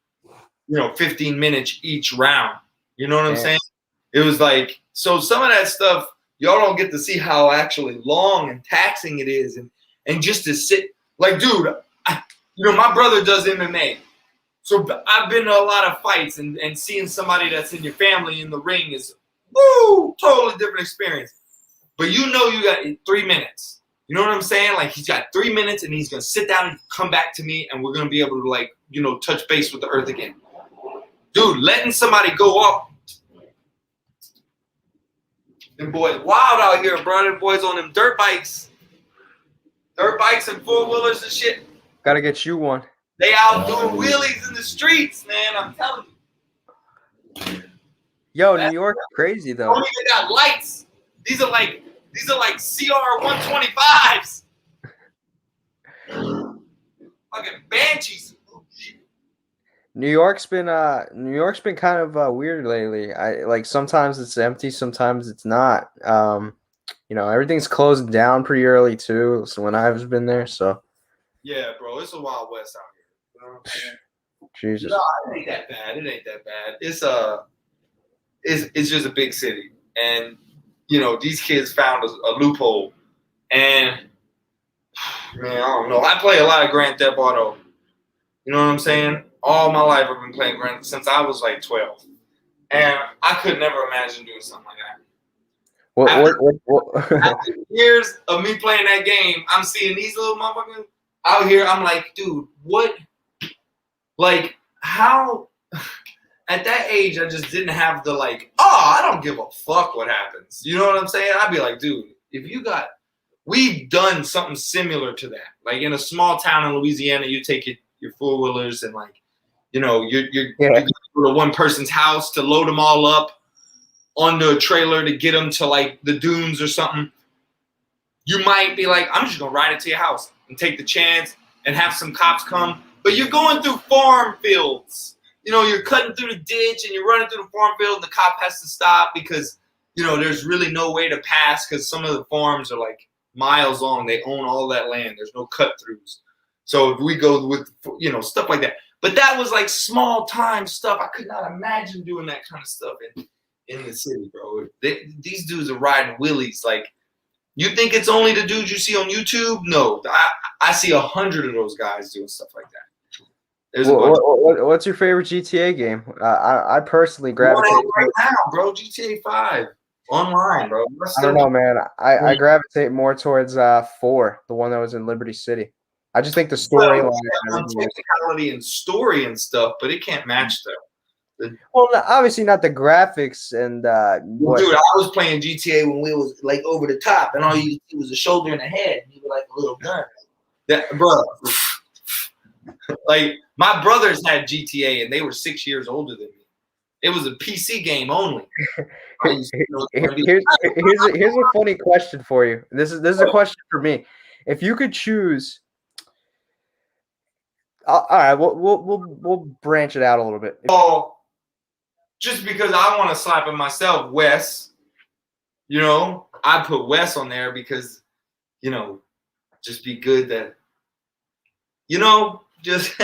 15 minutes each round. You know what I'm saying? It was like So some of that stuff, y'all don't get to see how actually long and taxing it is. And just to sit, like, dude, my brother does MMA. So I've been to a lot of fights, and seeing somebody that's in your family in the ring is, totally different experience. But you got 3 minutes. You know what I'm saying? Like, he's got 3 minutes, and he's going to sit down and come back to me, and we're going to be able to, touch base with the earth again. Dude, letting somebody go up. Them boys wild out here, bro. Them boys on them dirt bikes. Dirt bikes and four-wheelers and shit. Got to get you one. They out doing wheelies in the streets, man. I'm telling you. Yo, New York, crazy though. Don't even got lights. These are like CR 125s. Fucking banshees. New York's been kind of weird lately. Sometimes it's empty, sometimes it's not. Everything's closed down pretty early too. So when I've been there, so. Yeah, bro, it's a Wild West out here. You know what I'm saying? Jesus. No, it ain't that bad. It's just a big city, and these kids found a loophole, and man, I don't know. I play a lot of Grand Theft Auto. You know what I'm saying? All my life I've been playing Grand since I was like 12, and I could never imagine doing something like that. After years of me playing that game, I'm seeing these little motherfuckers out here. I'm like, dude, what? Like, how? At that age, I just didn't have the I don't give a fuck what happens. You know what I'm saying? I'd be like, dude, we've done something similar to that. Like in a small town in Louisiana, you take your four-wheelers and you go to one person's house to load them all up onto a trailer to get them to the dunes or something. You might be like, I'm just going to ride it to your house and take the chance and have some cops come. But you're going through farm fields. You're cutting through the ditch and you're running through the farm field and the cop has to stop because, there's really no way to pass because some of the farms are miles long. They own all that land. There's no cut throughs. So if we go with, stuff like that. But that was small time stuff. I could not imagine doing that kind of stuff in the city, bro. These dudes are riding wheelies. You think it's only the dudes you see on YouTube? No, I see 100 of those guys doing stuff like that. What's your favorite GTA game? I personally gravitate right now, bro. GTA 5 online, bro. I don't know, man. I gravitate more towards 4, the one that was in Liberty City. I just think the storyline, technicality and story and stuff, but it can't match the. Well, obviously not the graphics and. Dude, I was playing GTA when we was over the top, and all you could see was a shoulder and a head, and you were like a little gun. That, bro. My brothers had GTA, and they were 6 years older than me. It was a PC game only. Here's a funny question for you. This is a question for me. If you could choose, all right, we'll branch it out a little bit. Oh, just because I want to slap it myself, Wes. I put Wes on there because, just be good that, just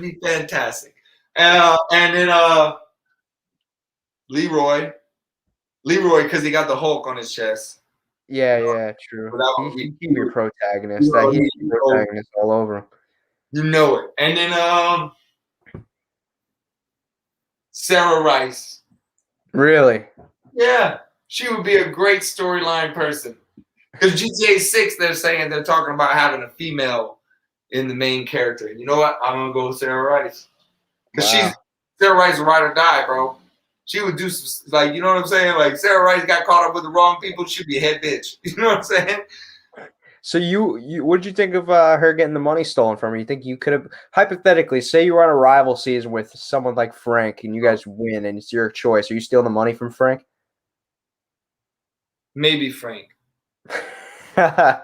be fantastic. And then Leroy, because he got the Hulk on his chest. Yeah, true. He's your protagonist. He's your protagonist all over him. You know it. And then Sarah Rice. Really? Yeah, she would be a great storyline person. Because GTA 6, they're talking about having a female in the main character. You know what? I'm gonna go with Sarah Rice. Because Sarah Rice will ride or die, bro. She would do some, you know what I'm saying? Sarah Rice got caught up with the wrong people. She'd be a head bitch. You know what I'm saying? So what'd you think of her getting the money stolen from her? You think you could have, hypothetically, say you were on a rival season with someone like Frank and you guys win and it's your choice. Are you stealing the money from Frank? Maybe Frank. A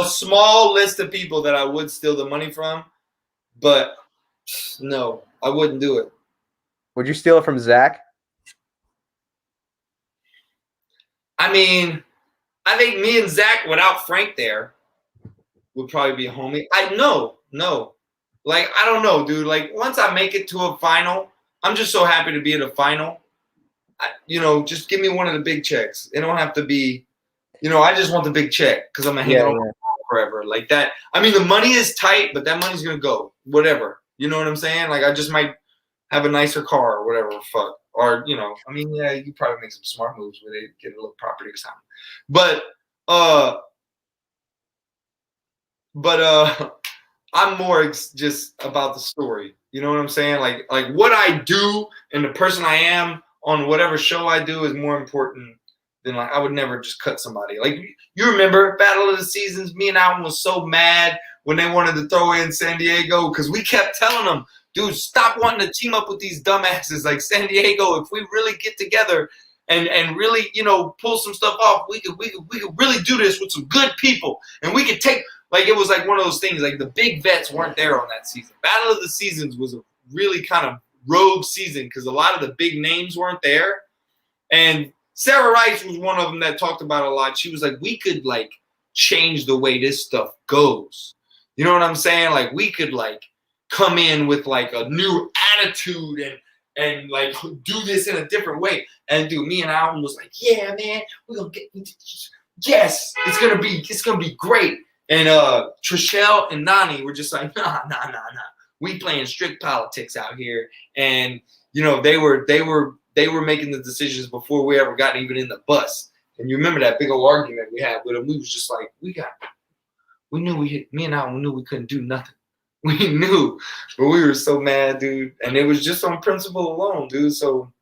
small list of people that I would steal the money from, but no, I wouldn't do it. Would you steal it from Zach? I mean, I think me and Zach, without Frank there, would probably be a homie. No. I don't know, dude. Once I make it to a final, I'm just so happy to be at a final. just give me one of the big checks. It don't have to be, I just want the big check because I'm gonna hang it on forever like that. I mean, the money is tight, but that money's gonna go whatever. You know what I'm saying? Like I just might have a nicer car or whatever. Fuck. Or I mean, yeah, you probably make some smart moves where they get a little property or something. But I'm more just about the story. You know what I'm saying? Like what I do and the person I am on whatever show I do is more important than like I would never just cut somebody. Like you remember Battle of the Seasons? Me and Alvin was so mad when they wanted to throw in San Diego because we kept telling them, dude, stop wanting to team up with these dumbasses like San Diego. If we really get together and really pull some stuff off, we could really do this with some good people, and we could take. Like, it was like one of those things, like the big vets weren't there on that season. Battle of the Seasons was a really kind of rogue season because a lot of the big names weren't there. And Sarah Rice was one of them that talked about it a lot. She was like, we could, like, change the way this stuff goes. You know what I'm saying? Like, we could, like, come in with, like, a new attitude and like, do this in a different way. And, dude, me and Alvin was like, yeah, man, we're going to get – yes, it's gonna be great. And Trishelle and Nani were just like, nah. We playing strict politics out here. And, they were making the decisions before we ever got even in the bus. And you remember that big old argument we had with them. We was just like, me and Al knew we couldn't do nothing. We knew. But we were so mad, dude. And it was just on principle alone, dude. So,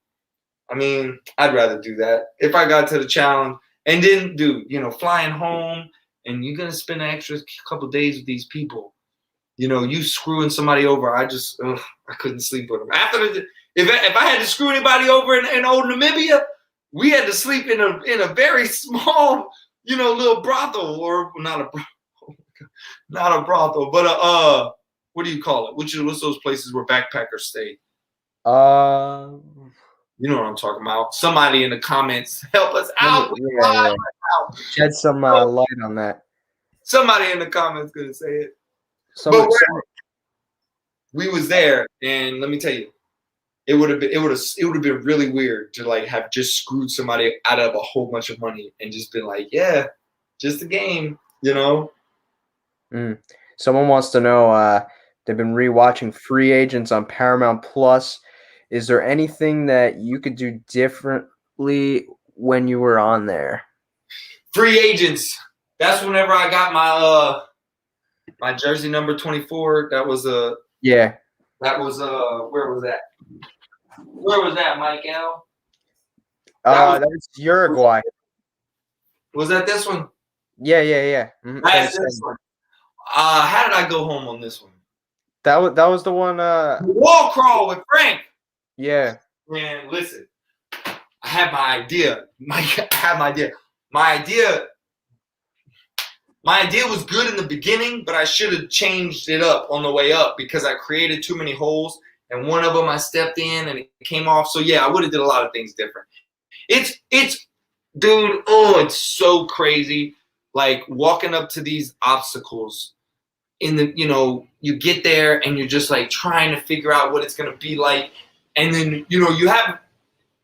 I mean, I'd rather do that. If I got to the challenge and then, dude, flying home, and you're going to spend an extra couple days with these people. You screwing somebody over, I couldn't sleep with them. If I had to screw anybody over in old Namibia, we had to sleep in a very small, little brothel, or not a brothel, but what do you call it? What's those places where backpackers stay? You know what I'm talking about. Somebody in the comments, help us out. Yeah. Shed some light on that. Somebody in the comments gonna say it. We was there, and let me tell you, it would have been really weird to like have just screwed somebody out of a whole bunch of money and just been like, yeah, just a game, Someone wants to know, they've been rewatching Free Agents on Paramount Plus. Is there anything that you could do differently when you were on there? Free Agents. That's whenever I got my jersey number 24. That was yeah. That was where was that? Where was that, Mike L? That was Uruguay. Was that this one? Yeah. Mm-hmm. That's this one. How did I go home on this one? That was the one. Wall crawl with Frank. Yeah. Man, listen. I had my idea. My idea was good in the beginning, but I should have changed it up on the way up because I created too many holes, and one of them I stepped in and it came off. So yeah, I would have did a lot of things different. It's dude, it's so crazy. Like walking up to these obstacles in the, you get there and you're just like trying to figure out what it's going to be like. And then, you have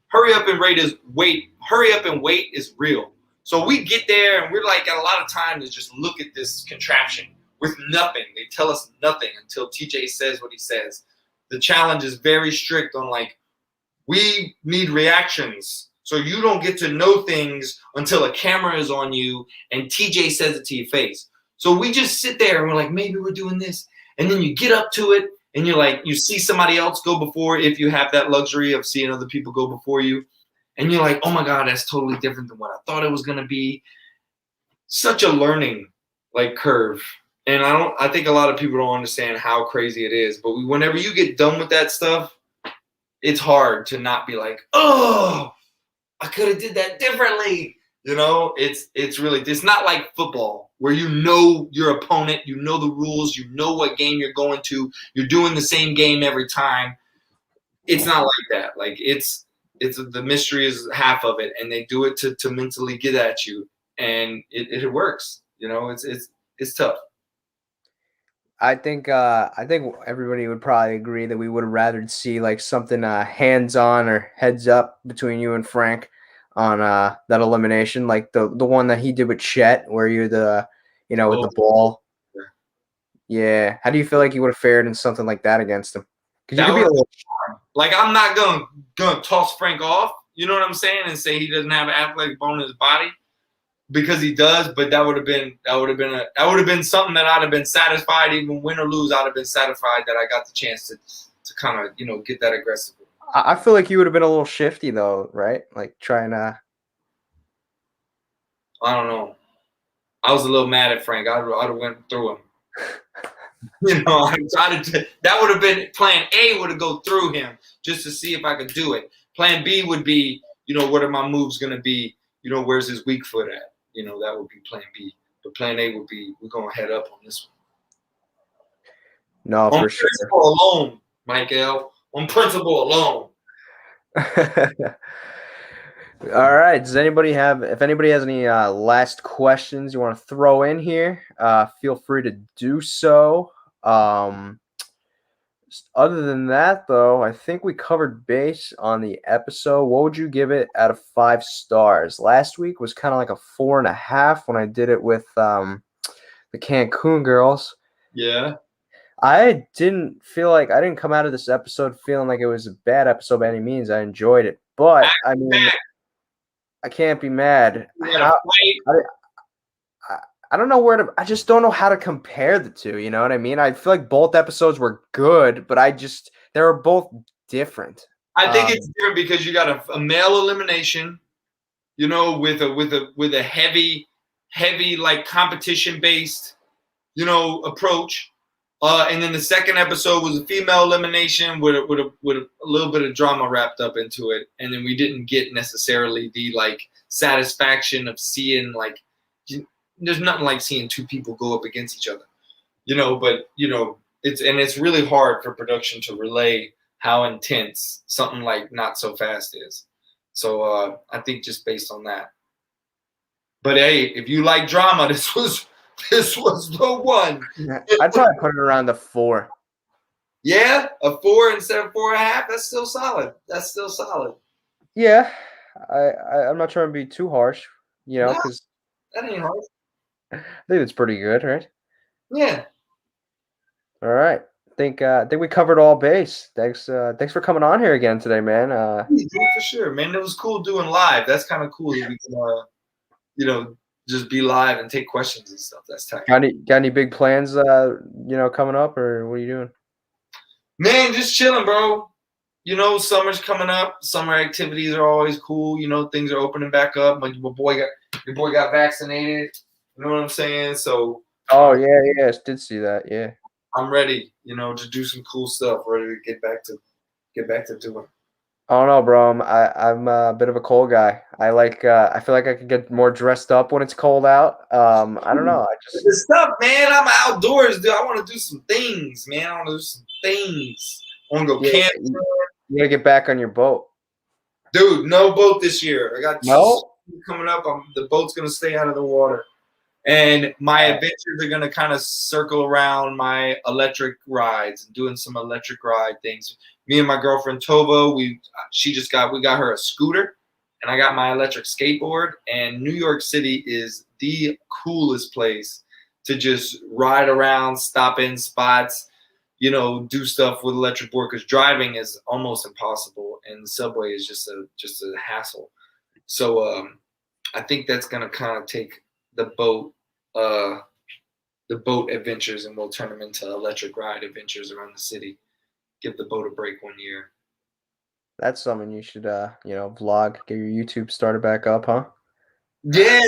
hurry up and wait is real. So we get there and we're like got a lot of time to just look at this contraption with nothing. They tell us nothing until TJ says what he says. The challenge is very strict on like, we need reactions. So you don't get to know things until a camera is on you and TJ says it to your face. So we just sit there and we're like, maybe we're doing this. And then you get up to it and you're like, you see somebody else go before if you have that luxury of seeing other people go before you. And you're like, oh my God, that's totally different than what I thought it was going to be. Such a learning like curve. And I think a lot of people don't understand how crazy it is. But whenever you get done with that stuff, it's hard to not be like, oh, I could have did that differently. It's not like football where your opponent, the rules, what game you're going to, you're doing the same game every time. It's not like that. Like it's the mystery is half of it, and they do it to mentally get at you, and it works. It's tough. I think everybody would probably agree that we would have rather see like something hands on or heads up between you and Frank on that elimination, like the one that he did with Chet, where you're the with Oh, the ball. Yeah. How do you feel like you would have fared in something like that against him? Because you that could be a was little. like I'm not gonna toss Frank off. You know what I'm saying? And say he doesn't have an athletic bone in his body because he does. But that would have been something that I'd have been satisfied, even win or lose. I'd have been satisfied that I got the chance to kind of get that aggressive. I feel like you would have been a little shifty though, right? Like trying to. I don't know. I was a little mad at Frank. I'd have went through him. That would have been plan A, would have go through him just to see if I could do it. Plan B would be, what are my moves going to be? Where's his weak foot at? That would be plan B. But plan A would be, we're going to head up on this one. No, On for sure. principle alone, Michael. On principle alone. All right. If anybody has any last questions you want to throw in here, feel free to do so. Other than that, though, I think we covered base on the episode. What would you give it out of 5 stars? Last week was kind of like a 4.5 when I did it with the Cancun girls. Yeah. I didn't come out of this episode feeling like it was a bad episode by any means. I enjoyed it, but I mean, I can't be mad. I don't know I just don't know how to compare the two. You know what I mean? I feel like both episodes were good, but they were both different. I think it's different because you got a male elimination, with a heavy like competition based, approach. And then the second episode was a female elimination with a little bit of drama wrapped up into it. And then we didn't get necessarily the like satisfaction of seeing like, there's nothing like seeing 2 people go up against each other, but it's really hard for production to relay how intense something like Not So Fast is. So I think just based on that. But hey, if you like drama, this was the one. I'd probably put it around the 4. Yeah, a 4 instead of 4.5. That's still solid. Yeah, I'm not trying to be too harsh, because that ain't harsh. I think it's pretty good, right? Yeah. All right. I think we covered all base. Thanks for coming on here again today, man. For sure, man. It was cool doing live. That's kind of cool that we can, just be live and take questions and stuff. That's tight. Got any big plans, coming up, or what are you doing? Man, just chilling, bro. Summer's coming up. Summer activities are always cool. Things are opening back up. Your boy got vaccinated. You know what I'm saying? So. Oh yeah, I did see that. Yeah. I'm ready, to do some cool stuff. Ready to get back to doing. I don't know, bro. I'm a bit of a cold guy. I feel like I could get more dressed up when it's cold out. I don't know. The stuff, man. I'm outdoors, dude. I want to do some things, man. I want to do some things. I want to go camping. You gotta get back on your boat, dude. No boat this year. I got coming up. The boat's gonna stay out of the water. And my adventures are gonna kind of circle around my electric rides and doing some electric ride things. Me and my girlfriend Tova, we got her a scooter, and I got my electric skateboard. And New York City is the coolest place to just ride around, stop in spots, do stuff with electric board because driving is almost impossible, and the subway is just a hassle. So I think that's gonna kind of take the boat adventures, and we'll turn them into electric ride adventures around the city. Give the boat a break one year. That's something you should vlog, get your YouTube started back up, huh? Yeah,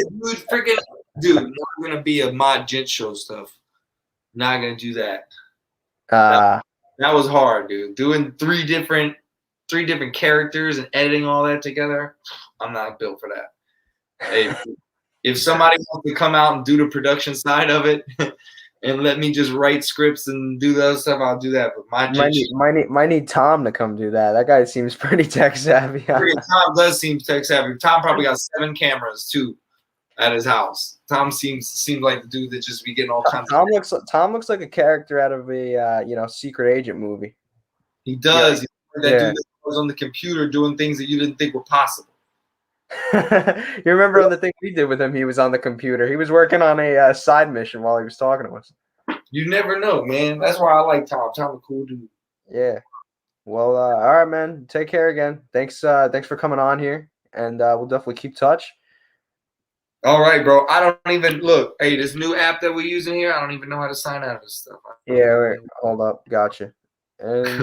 dude, not gonna be a mod gent show stuff. Not gonna do that. That was hard, dude. Doing three different characters and editing all that together. I'm not built for that. Hey, if somebody wants to come out and do the production side of it and let me just write scripts and do the other stuff, I'll do that. But might need Tom to come do that. That guy seems pretty tech savvy. Tom does seem tech savvy. Tom probably got 7 cameras too at his house. Tom seems like the dude that just be getting all kinds of. Tom looks like a character out of a secret agent movie. He does. Yeah. He's that dude that was on the computer doing things that you didn't think were possible. You remember on the thing we did with him, he was on the computer. He was working on a side mission while he was talking to us. You never know, man. That's why I like Tom. Tom a cool dude. Yeah. Well, all right, man. Take care again. Thanks for coming on here, and we'll definitely keep touch. All right, bro. I don't even look. Hey, this new app that we're using here, I don't even know how to sign out of this stuff. Yeah, wait, hold up. Gotcha. And